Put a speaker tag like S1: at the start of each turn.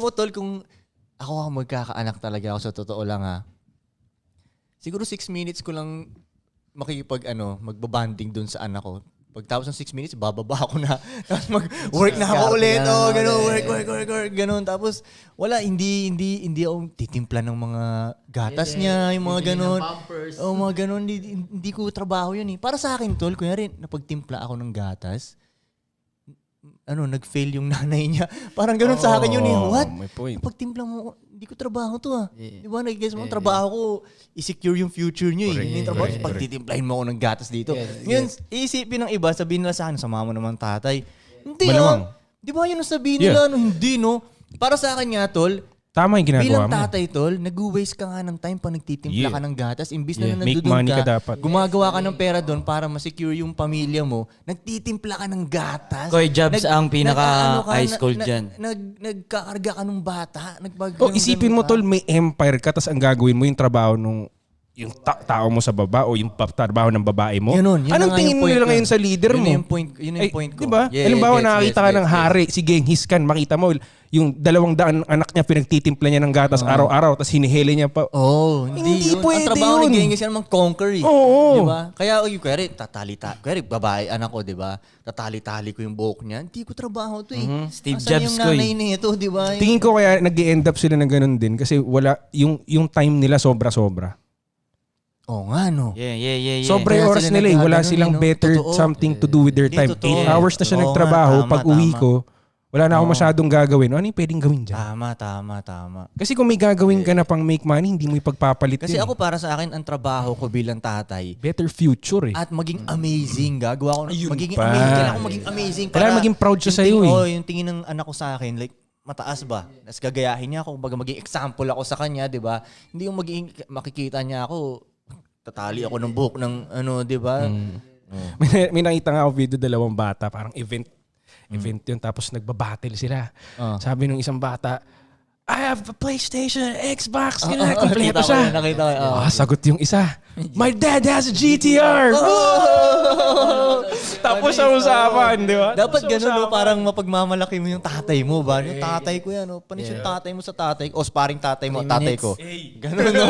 S1: mo, tol, kung ako magkakaanak talaga ako sa totoo lang ha. Siguro 6 minutes ko lang magbabanding dun sa anak ko. Pagtapos ng 6 minutes, bababa ako na. Tapos mag-work na ako ulit. Gano'n, work. Gano'n. Tapos, hindi ako titimpla ng mga gatas niya, yung mga gano'n. Mga gano'n. Hindi ko trabaho yun eh. Para sa akin, tol, kunyari, napagtimpla ako ng gatas, nag-fail yung nanay niya. Parang gano'n sa akin yun eh. What?
S2: May point.
S1: Napagtimpla mo, hindi ko trabaho to ah. Di ba, nag-guess mo, trabaho ko, i-secure yung future nyo eh. Hindi yung trabaho, pagtitimplahin mo ako ng gatas dito. Ngayon, iisipin ng iba, sabihin nila sa akin, sama mo naman tatay. Hindi ah. Di ba yun ang sabihin nila? Hindi no. Para sa akin nga, tol,
S2: tama yung ginagawa
S1: bilang
S2: mo.
S1: tatay, tol, nag-waste ka nga ng time pag nagtitimpla ka ng gatas. Imbis na
S2: Make
S1: nandun
S2: money
S1: ka,
S2: ka dapat.
S1: gumagawa ka ng pera doon para ma-secure yung pamilya mo, nagtitimpla ka ng gatas.
S3: Koy, Jobs ang pinaka-high school dyan.
S1: Nagkakarga ka ng bata.
S2: Isipin mo, tol, may empire ka, tas ang gagawin mo yung trabaho nung yung tao mo sa baba o yung trabaho ng babae mo.
S1: Yun
S2: Anong tingin mo nila ngayon sa leader mo?
S1: Yun yung point ko.
S2: Diba? Halimbawa, nakakita ka ng hari, si Genghis Khan, makita mo, yung 200 anak niya, pinagtitimpla niya ng gatas araw-araw, tapos hinihili niya pa.
S1: Hindi
S2: yun.
S1: Pwede ang trabaho ni Genghis Khan conquer eh.
S2: Oo.
S1: Diba? Kaya, kuwari, babae, anak ko, diba? Tatali-tali ko yung buhok niya. Hindi ko trabaho to eh.
S3: Steve
S1: Asan
S3: Jobs
S1: yung nanay nito, diba?
S2: Tingin ko kaya nag-end up sila ng ganun din kasi wala, yung time nila sobra-sobra.
S1: Oo nga, no?
S3: Yeah.
S2: Sobra yung
S1: Kaya
S2: oras
S1: sila
S2: nila eh. Wala
S1: nagkaganon
S2: silang
S1: eh, no?
S2: better
S1: Totoo.
S2: something to do with their
S1: Hindi,
S2: time.
S1: totoo.
S2: 8 hours na siya
S1: Oo nga,
S2: nagtrabaho.
S1: tama,
S2: Pag uwi
S1: tama.
S2: ko, wala na ako masyadong gagawin. Ano yung pwedeng gawin dyan?
S1: Tama.
S2: Kasi kung may gagawin ka na pang make money, hindi mo ipagpapalit
S1: Kasi
S2: yun.
S1: ako para sa akin, ang trabaho ko bilang tatay,
S2: Better future eh.
S1: at maging amazing, gagawa ko magiging
S2: pa.
S1: amazing. Kailangan ko maging amazing.
S2: Kailangan maging proud siya sa'yo eh.
S1: Yung tingin ng anak ko sa akin, like, mataas ba? Tapos gagayahin niya ako, kumbaga maging example ako sa kanya, di ba? Hindi yung makikita niya ako, tatali ako ng buhok ng di ba?
S2: May nakita nga ako video, 2 bata, parang event yun, tapos nagbabattle sila. Sabi nung isang bata, I have a PlayStation, Xbox, kompleto siya.
S1: Nakita ko.
S2: Sagot yung isa, my dad has a GTR! Tapos sa usapan, di ba?
S1: Dapat ganun, no? Parang mapagmamalaki mo yung tatay mo ba? Yung tatay ko yan, no? Panis yung tatay mo sa tatay ko. O sparring tatay mo, tatay ko. Ganun, no?